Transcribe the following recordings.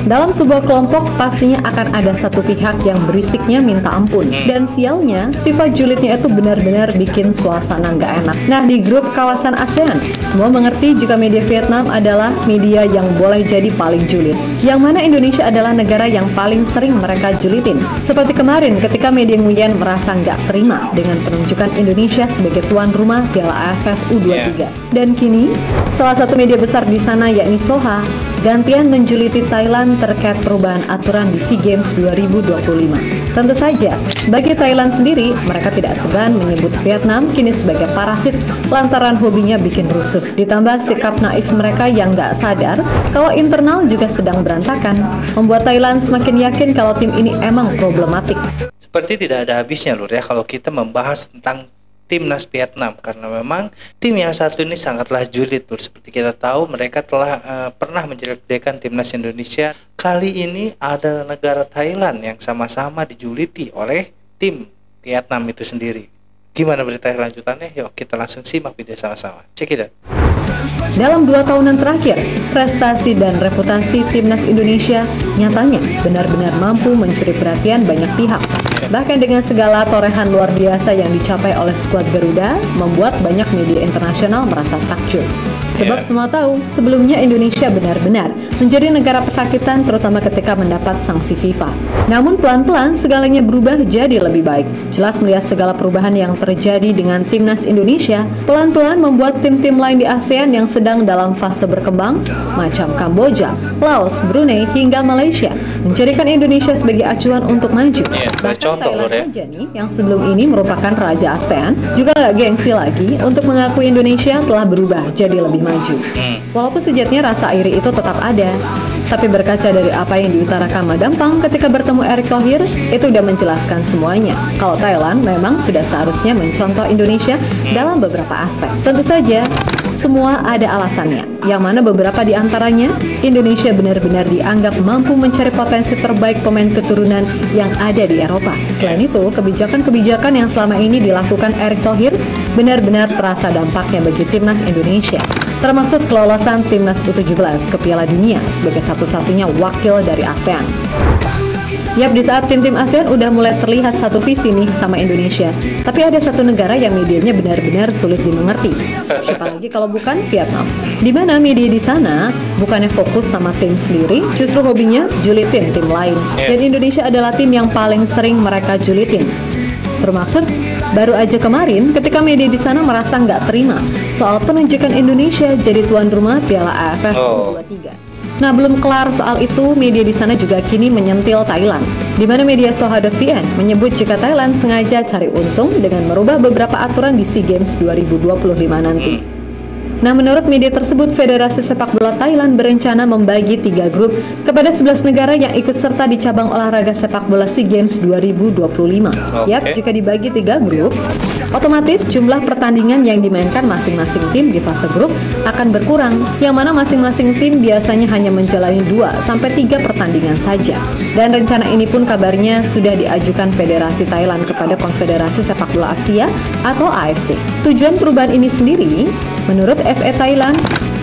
Dalam sebuah kelompok pastinya akan ada satu pihak yang berisiknya minta ampun. Dan sialnya, sifat julidnya itu benar-benar bikin suasana nggak enak. Nah, di grup kawasan ASEAN, semua mengerti jika media Vietnam adalah media yang boleh jadi paling julid. Yang mana Indonesia adalah negara yang paling sering mereka julitin. Seperti kemarin ketika media Nguyen merasa nggak terima dengan penunjukan Indonesia sebagai tuan rumah Piala AFF U23. Dan kini, salah satu media besar di sana yakni Soha gantian menjuliti Thailand terkait perubahan aturan di SEA Games 2025. Tentu saja, bagi Thailand sendiri, mereka tidak segan menyebut Vietnam kini sebagai parasit lantaran hobinya bikin rusuh. Ditambah sikap naif mereka yang nggak sadar kalau internal juga sedang berantakan, membuat Thailand semakin yakin kalau tim ini emang problematik. Seperti tidak ada habisnya Lur ya kalau kita membahas tentang timnas Vietnam, karena memang tim yang satu ini sangatlah julid Lur. Seperti kita tahu mereka telah pernah menjelek-jelekan timnas Indonesia. Kali ini ada negara Thailand yang sama-sama dijuliti oleh tim Vietnam itu sendiri. Gimana berita lanjutannya? Yuk kita langsung simak video sama-sama. Check it out. Dalam 2 tahunan terakhir, prestasi dan reputasi timnas Indonesia nyatanya benar-benar mampu mencuri perhatian banyak pihak. Bahkan dengan segala torehan luar biasa yang dicapai oleh skuad Garuda, membuat banyak media internasional merasa takjub. Sebab semua tahu, sebelumnya Indonesia benar-benar menjadi negara pesakitan terutama ketika mendapat sanksi FIFA. Namun pelan-pelan segalanya berubah jadi lebih baik. Jelas melihat segala perubahan yang terjadi dengan timnas Indonesia, pelan-pelan membuat tim-tim lain di ASEAN yang sedang dalam fase berkembang, macam Kamboja, Laos, Brunei, hingga Malaysia, menjadikan Indonesia sebagai acuan untuk maju. Bahkan Thailand aja nih, yang sebelum ini merupakan raja ASEAN, juga gak gengsi lagi untuk mengakui Indonesia telah berubah jadi lebih maju. Walaupun sejatinya rasa iri itu tetap ada, tapi berkaca dari apa yang diutarakan Madam Pang ketika bertemu Erick Thohir, itu udah menjelaskan semuanya kalau Thailand memang sudah seharusnya mencontoh Indonesia dalam beberapa aspek. Tentu saja, semua ada alasannya, yang mana beberapa di antaranya Indonesia benar-benar dianggap mampu mencari potensi terbaik pemain keturunan yang ada di Eropa. Selain itu, kebijakan-kebijakan yang selama ini dilakukan Erick Thohir benar-benar terasa dampaknya bagi timnas Indonesia, termasuk kelolosan timnas U17 ke Piala Dunia sebagai satu-satunya wakil dari ASEAN. Yap, di saat tim-tim ASEAN udah mulai terlihat satu visi nih sama Indonesia, tapi ada satu negara yang medianya benar-benar sulit dimengerti. Siapa lagi kalau bukan Vietnam? Di mana media di sana bukannya fokus sama tim sendiri, justru hobinya julitin tim lain. Dan Indonesia adalah tim yang paling sering mereka julitin. Termaksud baru aja kemarin ketika media di sana merasa nggak terima soal penunjukan Indonesia jadi tuan rumah Piala AFF U23. Nah, belum kelar soal itu, media di sana juga kini menyentil Thailand, di mana media Soha.vn menyebut jika Thailand sengaja cari untung dengan merubah beberapa aturan di SEA Games 2025 nanti. Nah, menurut media tersebut, Federasi Sepak Bola Thailand berencana membagi 3 grup kepada 11 negara yang ikut serta di cabang olahraga sepak bola SEA Games 2025. Yap, jika dibagi 3 grup, otomatis jumlah pertandingan yang dimainkan masing-masing tim di fase grup akan berkurang, yang mana masing-masing tim biasanya hanya menjalani 2-3 pertandingan saja. Dan rencana ini pun kabarnya sudah diajukan Federasi Thailand kepada Konfederasi Sepak Bola Asia atau AFC. Tujuan perubahan ini sendiri, menurut FA Thailand,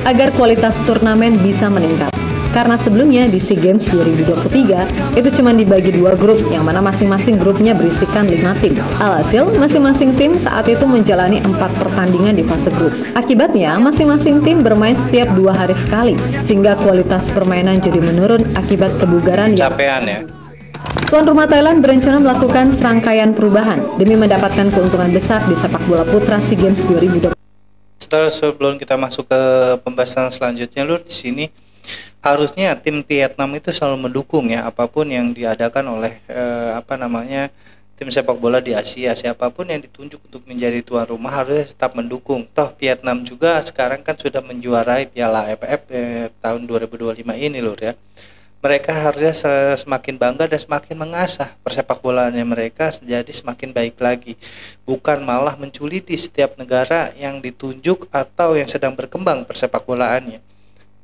agar kualitas turnamen bisa meningkat. Karena sebelumnya di SEA Games 2023 itu cuma dibagi 2 grup, yang mana masing-masing grupnya berisikan 5 tim. Alhasil, masing-masing tim saat itu menjalani 4 pertandingan di fase grup. Akibatnya, masing-masing tim bermain setiap 2 hari sekali, sehingga kualitas permainan jadi menurun akibat kebugaran yang capean ya. Tuan rumah Thailand berencana melakukan serangkaian perubahan demi mendapatkan keuntungan besar di sepak bola putra SEA Games 2023. Sebelum kita masuk ke pembahasan selanjutnya, Lur, di sini harusnya tim Vietnam itu selalu mendukung ya apapun yang diadakan oleh tim sepak bola di Asia. Siapapun yang ditunjuk untuk menjadi tuan rumah harusnya tetap mendukung. Toh Vietnam juga sekarang kan sudah menjuarai Piala AFF tahun 2025 ini, Lur ya. Mereka harusnya semakin bangga dan semakin mengasah persepak bolaannya mereka jadi semakin baik lagi, bukan malah menculiti setiap negara yang ditunjuk atau yang sedang berkembang persepak bolaannya.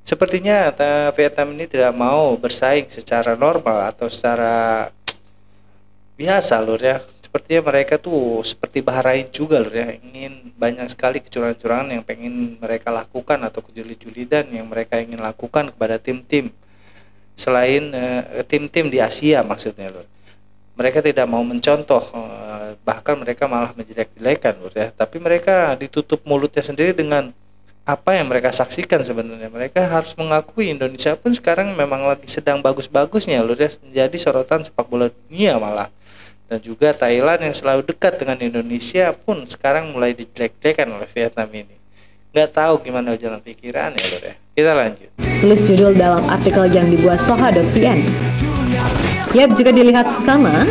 Sepertinya Vietnam ini tidak mau bersaing secara normal atau secara biasa, Lur ya. Sepertinya mereka tuh seperti Bahrain juga, Lur ya, ingin banyak sekali kecurangan-kecurangan yang pengen mereka lakukan atau kejulit-julitan yang mereka ingin lakukan kepada tim-tim. selain tim-tim di Asia maksudnya Lur. Mereka tidak mau mencontoh, bahkan mereka malah menjelek-jelekan Lur ya. Tapi mereka ditutup mulutnya sendiri dengan apa yang mereka saksikan sebenarnya. Mereka harus mengakui Indonesia pun sekarang memang lagi sedang bagus-bagusnya Lur ya, menjadi sorotan sepak bola dunia malah. Dan juga Thailand yang selalu dekat dengan Indonesia pun sekarang mulai dijelek-jelekan oleh Vietnam ini. Nggak tahu gimana jalan pikiran ya Lur ya. Kita lanjut. Tulis judul dalam artikel yang dibuat soha.vn. Yap, jika dilihat sesama,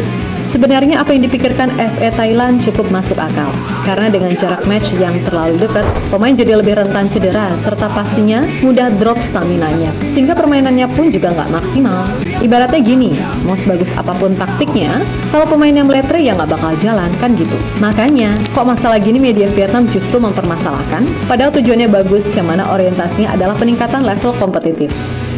sebenarnya apa yang dipikirkan FA Thailand cukup masuk akal. Karena dengan jarak match yang terlalu dekat, pemain jadi lebih rentan cedera, serta pastinya mudah drop staminanya. Sehingga permainannya pun juga nggak maksimal. Ibaratnya gini, mau sebagus apapun taktiknya, kalau pemainnya meletre ya nggak bakal jalan, kan gitu. Makanya, kok masalah gini media Vietnam justru mempermasalahkan, padahal tujuannya bagus, yang mana orientasinya adalah peningkatan level kompetitif.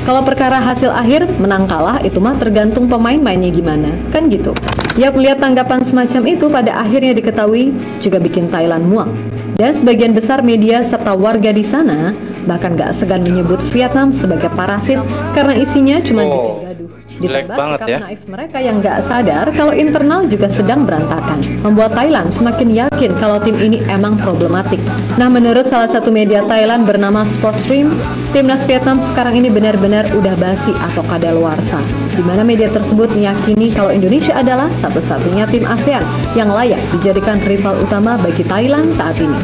Kalau perkara hasil akhir, menang kalah itu mah tergantung pemain mainnya gimana, kan gitu. Ya, melihat tanggapan semacam itu pada akhirnya diketahui juga bikin Thailand muak. Dan sebagian besar media serta warga di sana bahkan gak segan menyebut Vietnam sebagai parasit karena isinya cuma bikin gaduh. Jelek Ditambah banget sikap ya. naif mereka yang gak sadar kalau internal juga sedang berantakan, membuat Thailand semakin yakin kalau tim ini emang problematik. Nah, menurut salah satu media Thailand bernama Sportstream, timnas Vietnam sekarang ini benar-benar udah basi atau kadaluarsa, di mana media tersebut meyakini kalau Indonesia adalah satu-satunya tim ASEAN yang layak dijadikan rival utama bagi Thailand saat ini.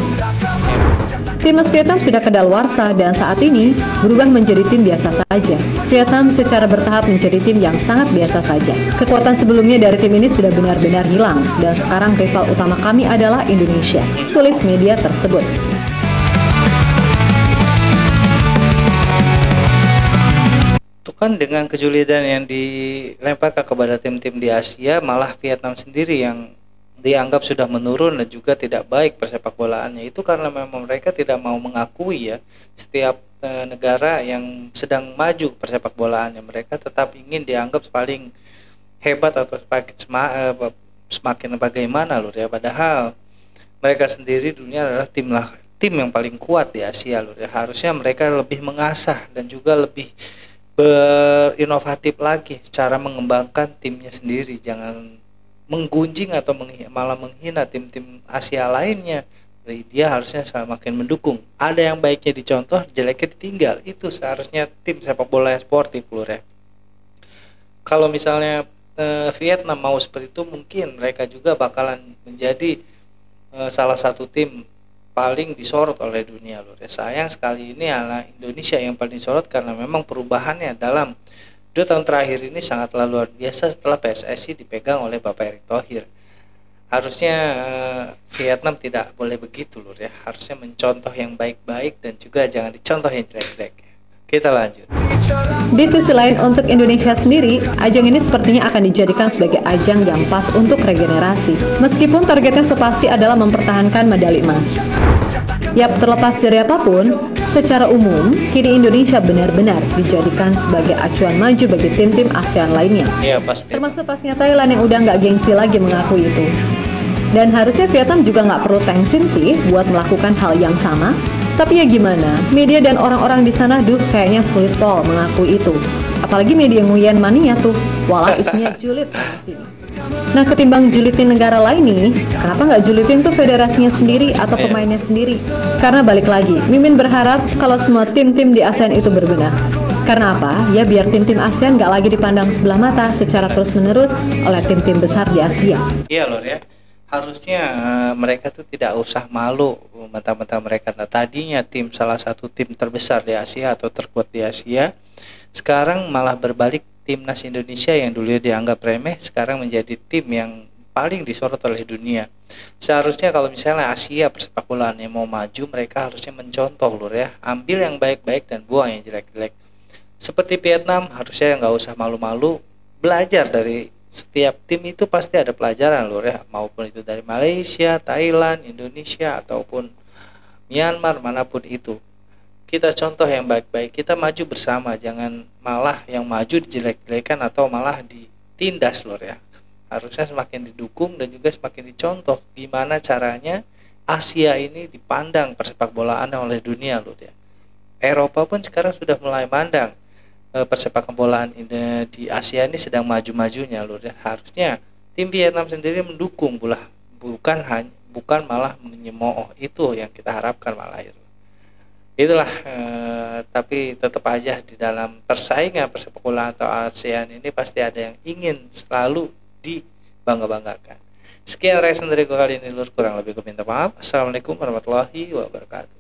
Timnas Vietnam sudah kadaluarsa dan saat ini berubah menjadi tim biasa saja. Vietnam secara bertahap menjadi tim yang sangat biasa saja. Kekuatan sebelumnya dari tim ini sudah benar-benar hilang dan sekarang rival utama kami adalah Indonesia, tulis media tersebut. Itu kan dengan kejulidan yang dilemparkan kepada tim-tim di Asia, malah Vietnam sendiri yang dianggap sudah menurun dan juga tidak baik persepak bolaannya. Itu karena memang mereka tidak mau mengakui ya, setiap negara yang sedang maju persepak bolaannya, mereka tetap ingin dianggap paling hebat atau semakin bagaimana Lur ya. Padahal mereka sendiri dunia adalah tim yang paling kuat di Asia Lur ya. Harusnya mereka lebih mengasah dan juga lebih berinovatif lagi cara mengembangkan timnya sendiri, jangan menggunjing atau malah menghina tim-tim Asia lainnya. Jadi dia harusnya semakin mendukung. Ada yang baiknya dicontoh, jeleknya ditinggal. Itu seharusnya tim sepak bola yang sportif Lur ya. Kalau misalnya Vietnam mau seperti itu, mungkin mereka juga bakalan menjadi salah satu tim paling disorot oleh dunia Lur ya. Sayang sekali ini adalah Indonesia yang paling disorot karena memang perubahannya dalam 2 tahun terakhir ini sangatlah luar biasa setelah PSSI dipegang oleh Bapak Erick Thohir. Harusnya Vietnam tidak boleh begitu Lur ya. Harusnya mencontoh yang baik-baik dan juga jangan dicontoh yang jelek-jelek. Kita lanjut. Di sisi lain, untuk Indonesia sendiri, ajang ini sepertinya akan dijadikan sebagai ajang yang pas untuk regenerasi. Meskipun targetnya pasti adalah mempertahankan medali emas. Yap, terlepas dari apapun, secara umum, kini Indonesia benar-benar dijadikan sebagai acuan maju bagi tim-tim ASEAN lainnya. Iya pasti. Termasuk pastinya Thailand yang udah nggak gengsi lagi mengakui itu. Dan harusnya Vietnam juga nggak perlu tengsin sih buat melakukan hal yang sama. Tapi ya gimana, media dan orang-orang di sana kayaknya sulit pol mengakui itu. Apalagi media Nguyen Mania tuh, walau isinya julid sana sini. Nah, ketimbang julitin negara lain nih, kenapa nggak julitin tuh federasinya sendiri atau pemainnya sendiri? Karena balik lagi, Mimin berharap kalau semua tim-tim di ASEAN itu berbenah. Karena apa? Ya biar tim-tim ASEAN nggak lagi dipandang sebelah mata secara terus-menerus oleh tim-tim besar di Asia. Iya Lur ya. Harusnya mereka tuh tidak usah malu mentah-mentah mereka. Nah, tadinya salah satu tim terbesar di Asia atau terkuat di Asia, sekarang malah berbalik. Timnas Indonesia yang dulunya dianggap remeh sekarang menjadi tim yang paling disorot oleh dunia. Seharusnya kalau misalnya Asia persepak bolaannya mau maju, mereka harusnya mencontoh Lur ya. Ambil yang baik-baik dan buang yang jelek-jelek. Seperti Vietnam, harusnya nggak usah malu-malu, belajar dari setiap tim itu pasti ada pelajaran Lur ya, maupun itu dari Malaysia, Thailand, Indonesia ataupun Myanmar, manapun itu. Kita contoh yang baik-baik, kita maju bersama, jangan malah yang maju dijelek-jelekan atau malah ditindas Lur ya. Harusnya semakin didukung dan juga semakin dicontoh gimana caranya Asia ini dipandang persepak bolaan oleh dunia Lur ya. Eropa pun sekarang sudah mulai mandang persepak bolaan ini di Asia ini sedang maju-majunya Lur ya. Harusnya tim Vietnam sendiri mendukung bukan malah menyemooh, itu yang kita harapkan malah itu. Itulah tapi tetap aja di dalam persaingan persepak bola atau ASEAN ini pasti ada yang ingin selalu dibangga-banggakan. Sekian reaction dari gue kali ini Lur, kurang lebih gue minta maaf. Assalamualaikum warahmatullahi wabarakatuh.